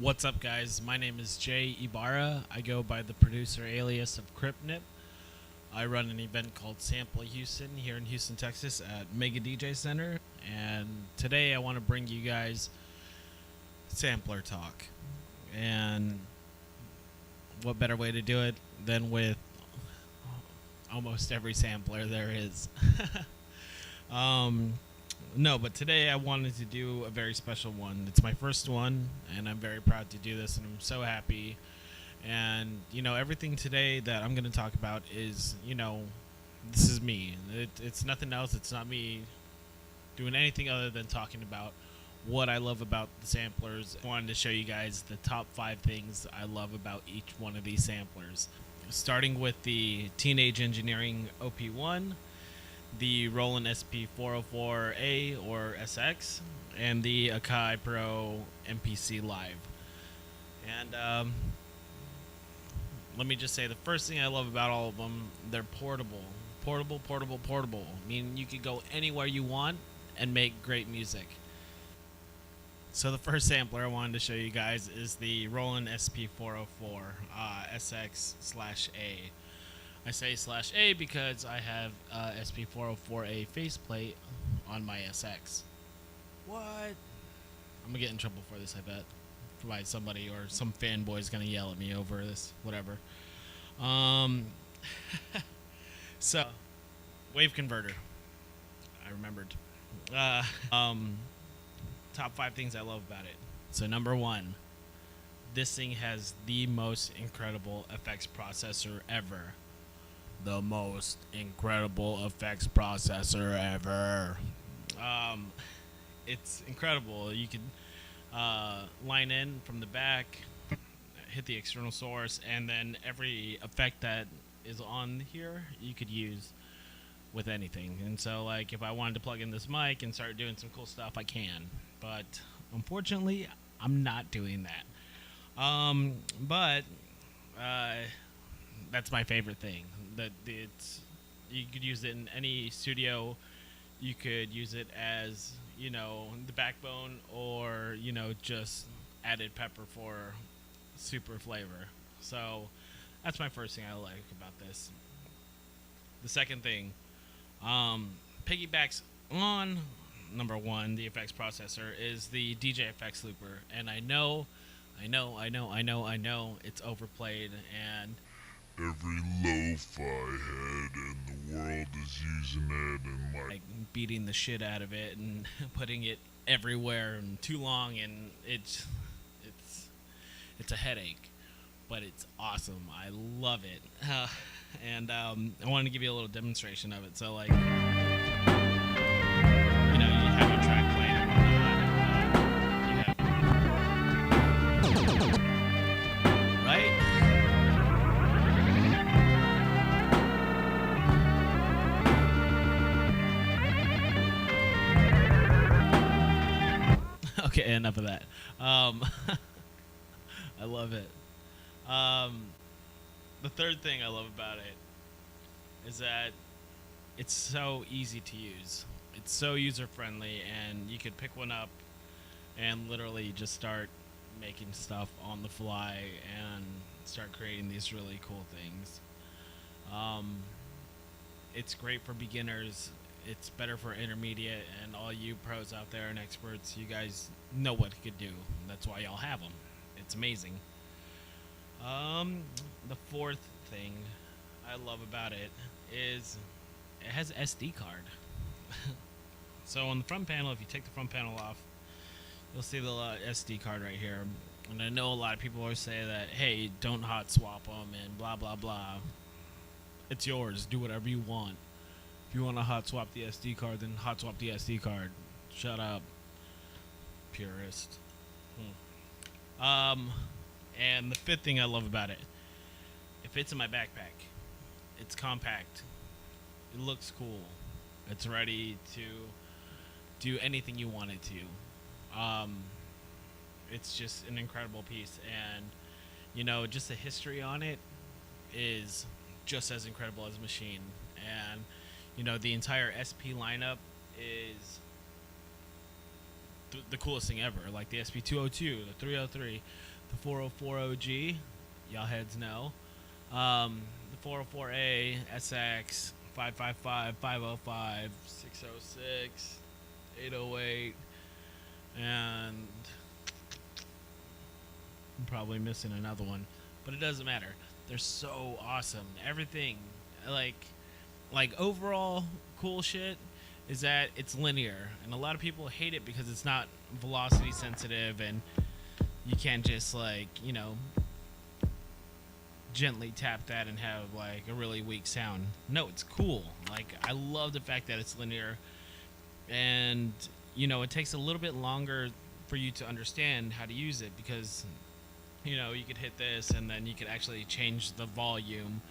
What's up, guys? My name is Jay Ibarra. I go by the producer alias of Cryptnip. I run an event called Sample Houston here in Houston, Texas at Mega DJ Center. And today I want to bring you guys sampler talk. And what better way to do it than with almost every sampler there is. No, but today I wanted to do a very special one. It's my first one, and I'm very proud to do this, and I'm so happy. And, everything today that I'm going to talk about is, this is me. It's nothing else. It's not me doing anything other than talking about what I love about the samplers. I wanted to show you guys the top 5 things I love about each one of these samplers. Starting with the Teenage Engineering OP1, the Roland SP404a or SX, and the Akai Pro mpclive. And let me just say, the first thing I love about all of them, they're portable. Portable. I mean, you could go anywhere you want and make great music. So the first sampler I wanted to show you guys is the Roland SP404 SX/A. I say /A because I have SP404a faceplate on my SX. What? I'm gonna get in trouble for this, I bet. By somebody or some fanboy's gonna yell at me over this, whatever. So, wave converter. I remembered. Top 5 things I love about it. So number 1, this thing has the most incredible effects processor ever. The most incredible effects processor ever. It's incredible. You can line in from the back, hit the external source, and then every effect that is on here you could use with anything. And so, like, if I wanted to plug in this mic and start doing some cool stuff, I can. But unfortunately, I'm not doing that. But that's my favorite thing. That you could use it in any studio. You could use it as, the backbone, or, just added pepper for super flavor. So that's my first thing I like about this. The second thing, piggybacks on number 1, the effects processor, is the DJ effects looper. And I know it's overplayed, and every lo-fi head in the world is using it, and like beating the shit out of it and putting it everywhere and too long, and it's a headache, but it's awesome. I love it. And I wanted to give you a little demonstration of it. So, like, you have your track playing and whatnot. Right? Okay, enough of that. I love it. The third thing I love about it is that it's so easy to use. It's so user-friendly, and you could pick one up and literally just start making stuff on the fly and start creating these really cool things. It's great for beginners. It's better for intermediate, and all you pros out there and experts, you guys know what it could do. That's why y'all have them. It's amazing. The fourth thing I love about it is it has SD card. So on the front panel, if you take the front panel off, you'll see the SD card right here. And I know a lot of people always say that, hey, don't hot swap them and blah blah blah. It's yours. Do whatever you want. If you want to hot swap the SD card, then hot swap the SD card. Shut up, purist. And the fifth thing I love about it, it fits in my backpack. It's compact. It looks cool. It's ready to do anything you want it to. It's just an incredible piece, and just the history on it is just as incredible as Machine. And the entire SP lineup is the coolest thing ever. Like the SP202, the 303, the 404OG. Y'all heads know. The 404A, SX, 555, 505, 606, 808, and I'm probably missing another one, but it doesn't matter. They're so awesome. Everything, like overall cool shit is that it's linear, and a lot of people hate it because it's not velocity sensitive, and you can't just gently tap that and have like a really weak sound. No, it's cool. Like, I love the fact that it's linear, and it takes a little bit longer for you to understand how to use it because you could hit this and then you could actually change the volume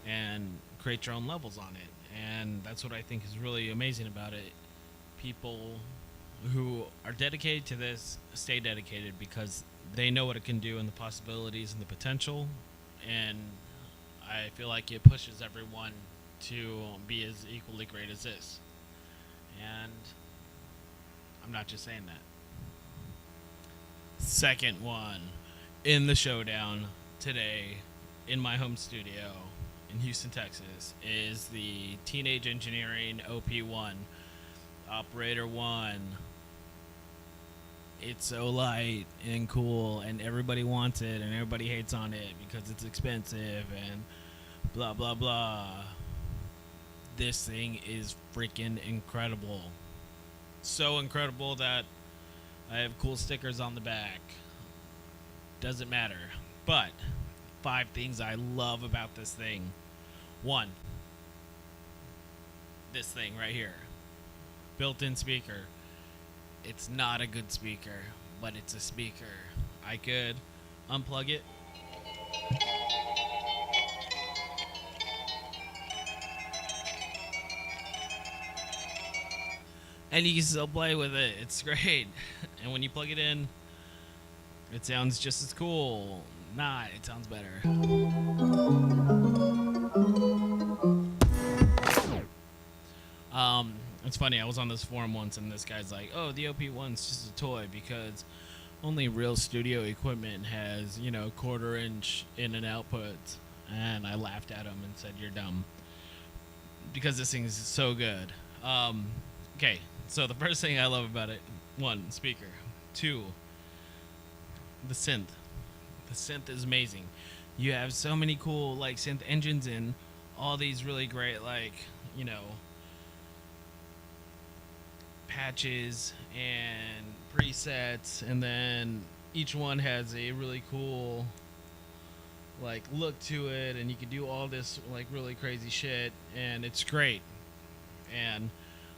and create your own levels on it. And that's what I think is really amazing about it. People who are dedicated to this stay dedicated because they know what it can do and the possibilities and the potential. And I feel like it pushes everyone to be as equally great as this. And I'm not just saying that. Second one in the showdown today in my home studio in Houston, Texas, is the Teenage Engineering OP1 Operator 1. It's so light and cool, and everybody wants it, and everybody hates on it because it's expensive and blah, blah, blah. This thing is freaking incredible. So incredible that I have cool stickers on the back. Doesn't matter. But 5 things I love about this thing. 1, this thing right here. Built-in speaker. It's not a good speaker, but it's a speaker. I could unplug it. And you can still play with it. It's great. And when you plug it in, it sounds just as cool. Nah, it sounds better. It's funny, I was on this forum once and this guy's like, oh, the OP1's just a toy because only real studio equipment has, 1/4 inch in and output. And I laughed at him and said, you're dumb. Because this thing's so good. Okay, so the first thing I love about it, 1, speaker. 2, the synth. The synth is amazing. You have so many cool synth engines in all these really great patches and presets, and then each one has a really cool look to it, and you can do all this really crazy shit, and it's great. And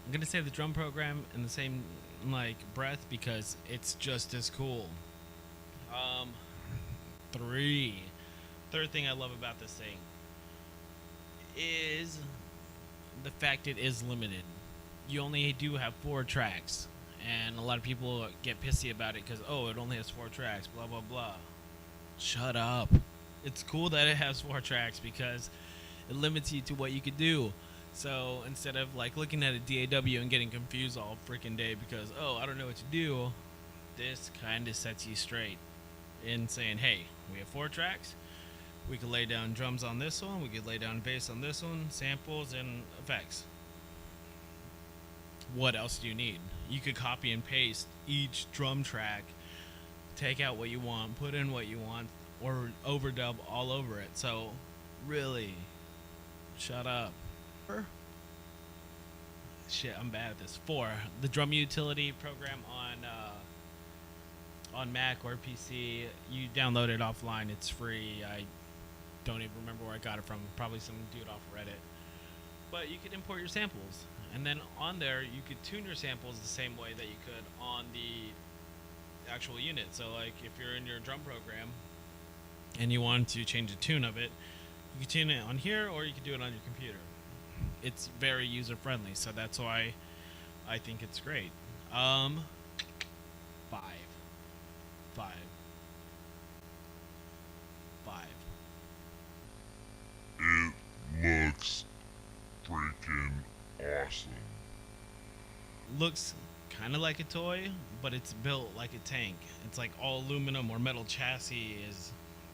I'm gonna say the drum program in the same breath because it's just as cool. 3rd thing I love about this thing is the fact it is limited. You only do have 4 tracks, and a lot of people get pissy about it because it only has 4 tracks, blah blah blah. Shut up. It's cool that it has 4 tracks because it limits you to what you could do. So instead of looking at a DAW and getting confused all freaking day because I don't know what to do, this kind of sets you straight in saying, hey, we have 4 tracks. We could lay down drums on this one, we could lay down bass on this one, samples and effects. What else do you need? You could copy and paste each drum track, take out what you want, put in what you want, or overdub all over it. So really, shut up. Shit, I'm bad at this. 4, the drum utility program on Mac or PC. You download it offline. It's free. I don't even remember where I got it from. Probably some dude off Reddit. But you could import your samples, and then on there you could tune your samples the same way that you could on the actual unit. So if you're in your drum program and you want to change the tune of it, you can tune it on here or you can do it on your computer. It's very user friendly, so that's why I think it's great. 5. It looks freaking awesome. Looks kind of like a toy, but it's built like a tank. It's like all aluminum or metal chassis.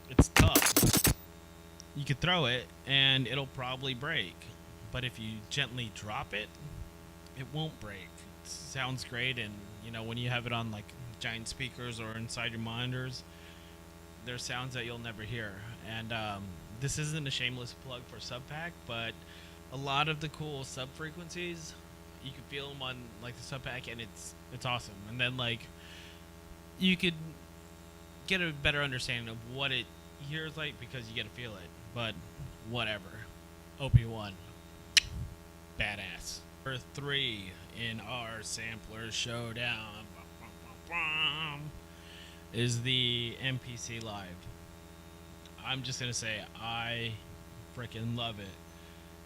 It's tough. You could throw it and it'll probably break, but if you gently drop it, it won't break. It sounds great, and when you have it on like giant speakers or inside your monitors, there's sounds that you'll never hear. And this isn't a shameless plug for Subpack, but a lot of the cool sub frequencies, you can feel them on like the Subpack, and it's awesome. And then like you could get a better understanding of what it hears like because you get to feel it. But whatever. OP1, badass. Number 3 in our sampler showdown is the MPC Live. I'm just gonna say I freaking love it.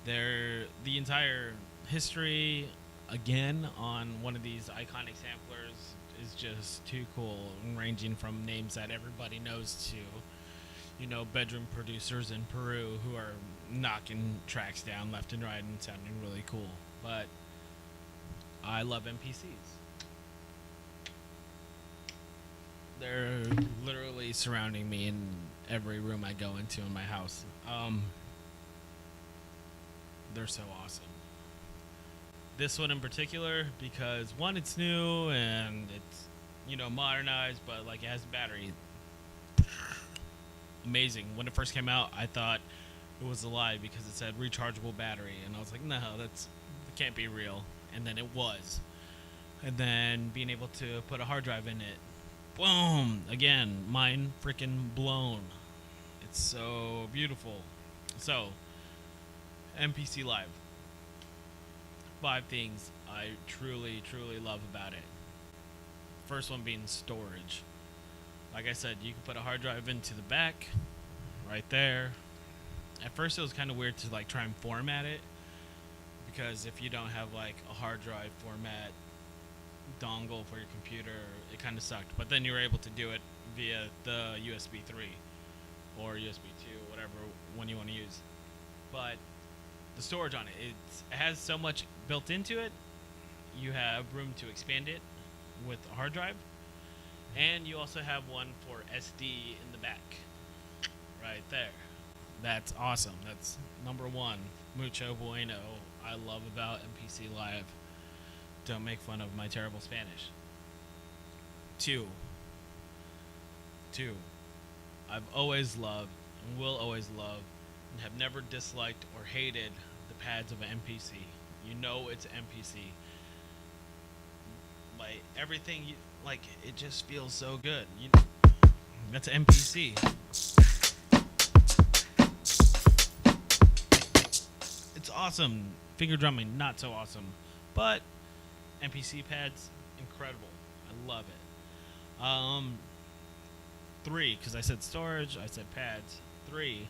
The entire history again on one of these iconic samplers is just too cool, ranging from names that everybody knows to bedroom producers in Peru who are knocking tracks down left and right and sounding really cool. But I love MPCs. They're literally surrounding me in every room I go into in my house. They're so awesome. This one in particular because one, it's new and it's modernized, but like it has a battery. Amazing. When it first came out, I thought it was a lie because it said rechargeable battery, and I was like, no, it can't be real. And then it was. And then being able to put a hard drive in it, boom, again, mind freaking blown. It's so beautiful. So, MPC Live. 5 things I truly, truly love about it. First one being storage. Like I said, you can put a hard drive into the back, right there. At first it was kind of weird to like try and format it, because if you don't have like a hard drive format dongle for your computer, it kind of sucked. But then you were able to do it via the USB 3 or USB 2, whatever one you want to use. But the storage on it, it has so much built into it. You have room to expand it with a hard drive. And you also have one for SD in the back. Right there. That's awesome. That's number 1. Mucho bueno. I love about MPC Live. Don't make fun of my terrible Spanish. 2. I've always loved and will always love and have never disliked or hated the pads of an MPC. You know it's MPC. Like everything it just feels so good. That's MPC. It's awesome. Finger drumming, not so awesome. But MPC pads, incredible. I love it. 3, because I said storage, I said pads. 3,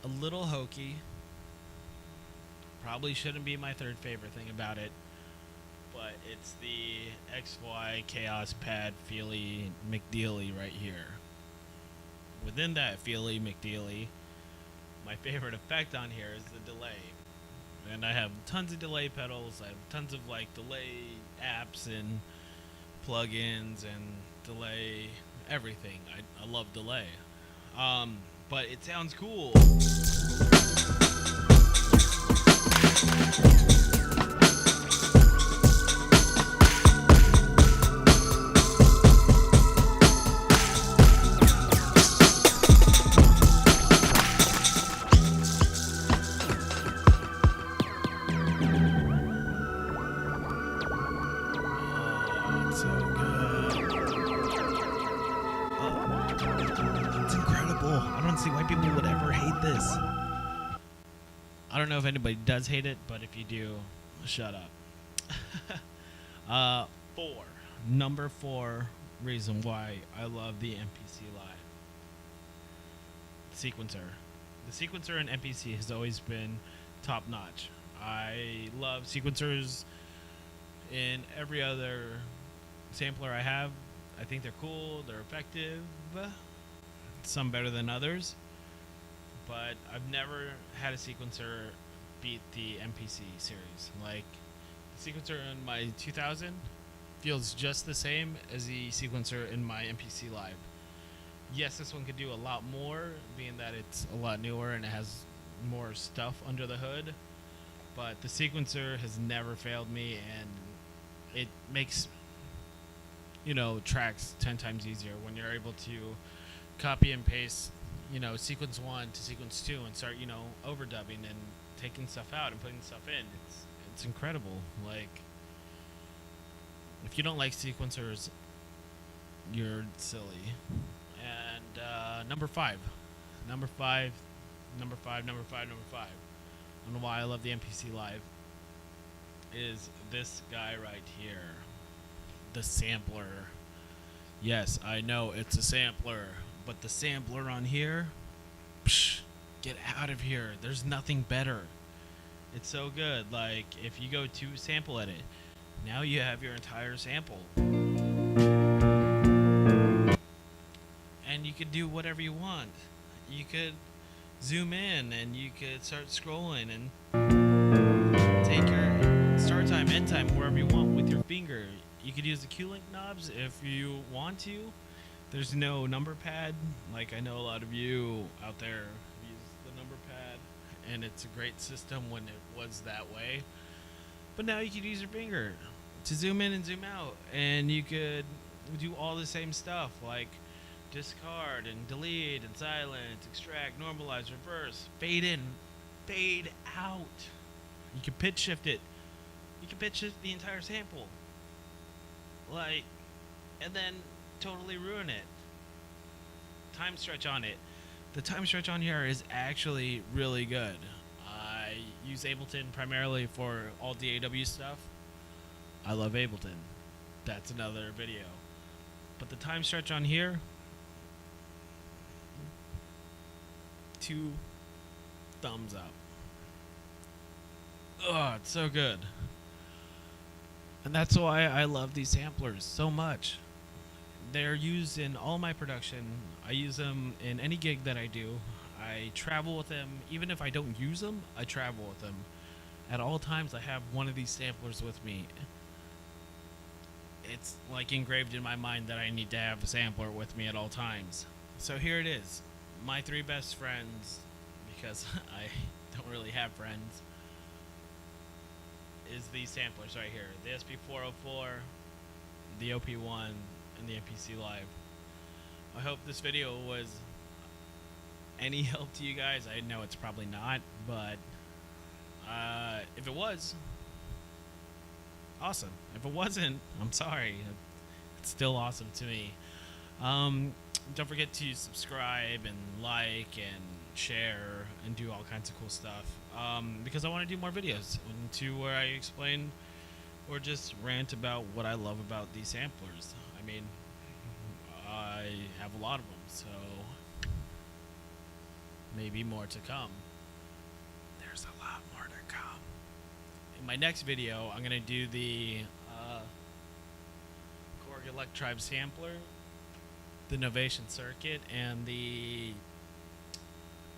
a little hokey. Probably shouldn't be my 3rd favorite thing about it, but it's the XY Chaos Pad Feely McDeely right here. Within that Feely McDeely, my favorite effect on here is the delay. And I have tons of delay pedals, I have tons of like delay apps and plugins and delay everything. I love delay. But it sounds cool. I don't know if anybody does hate it, but if you do, shut up. 4. Number 4 reason why I love the MPC Live. Sequencer. The sequencer in MPC has always been top notch. I love sequencers in every other sampler I have. I think they're cool, they're effective, some better than others. But I've never had a sequencer beat the MPC series. Like, sequencer in my 2000 feels just the same as the sequencer in my mpclive. Yes, this one could do a lot more, being that it's a lot newer and it has more stuff under the hood. But the sequencer has never failed me, and it makes, tracks 10 times easier when you're able to copy and paste, sequence 1 to sequence 2 and start, overdubbing and taking stuff out and putting stuff in. It's incredible. Like, if you don't like sequencers, you're silly. And number five. I don't know why I love the mpclive. Is this guy right here, the sampler. Yes, I know it's a sampler, but the sampler on here, get out of here. There's nothing better. It's so good. Like, if you go to sample edit, now you have your entire sample. And you could do whatever you want. You could zoom in and you could start scrolling and take your start time, end time, wherever you want with your finger. You could use the Q-Link knobs if you want to. There's no number pad. Like, I know a lot of you out there use the number pad, and it's a great system when it was that way. But now you could use your finger to zoom in and zoom out, and you could do all the same stuff, like discard and delete and silence, extract, normalize, reverse, fade in, fade out. You can pitch shift it. You can pitch shift the entire sample. Like, and then totally ruin it. Time stretch on it. The time stretch on here is actually really good. I use Ableton primarily for all DAW stuff. I love Ableton. That's another video. But the time stretch on here, 2 thumbs up. Oh, it's so good. And that's why I love these samplers so much. They're used in all my production. I use them in any gig that I do. I travel with them. Even if I don't use them, I travel with them. At all times, I have one of these samplers with me. It's like engraved in my mind that I need to have a sampler with me at all times. So here it is. My 3 best friends, because I don't really have friends, is these samplers right here. The SP404, the OP1, and the mpclive. I hope this video was any help to you guys. I know it's probably not, but if it was, awesome. If it wasn't, I'm sorry. It's still awesome to me. Don't forget to subscribe and like and share and do all kinds of cool stuff, because I want to do more videos to where I explain or just rant about what I love about these samplers. I mean, I have a lot of them, so maybe more to come. There's a lot more to come. In my next video, I'm going to do the Korg Electrive sampler, the Novation circuit, and the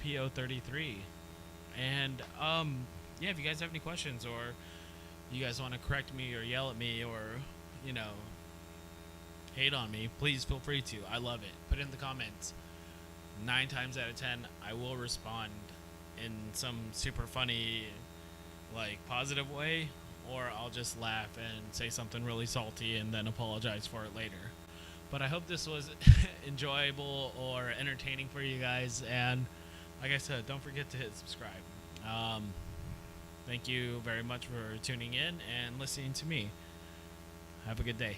PO33. And yeah, if you guys have any questions, or you guys want to correct me or yell at me or hate on me, please feel free to. I love it. Put it in the comments. 9 times out of 10 I will respond in some super funny, like, positive way, or I'll just laugh and say something really salty and then apologize for it later. But I hope this was enjoyable or entertaining for you guys. And like I said, don't forget to hit subscribe. Thank you very much for tuning in and listening to me. Have a good day.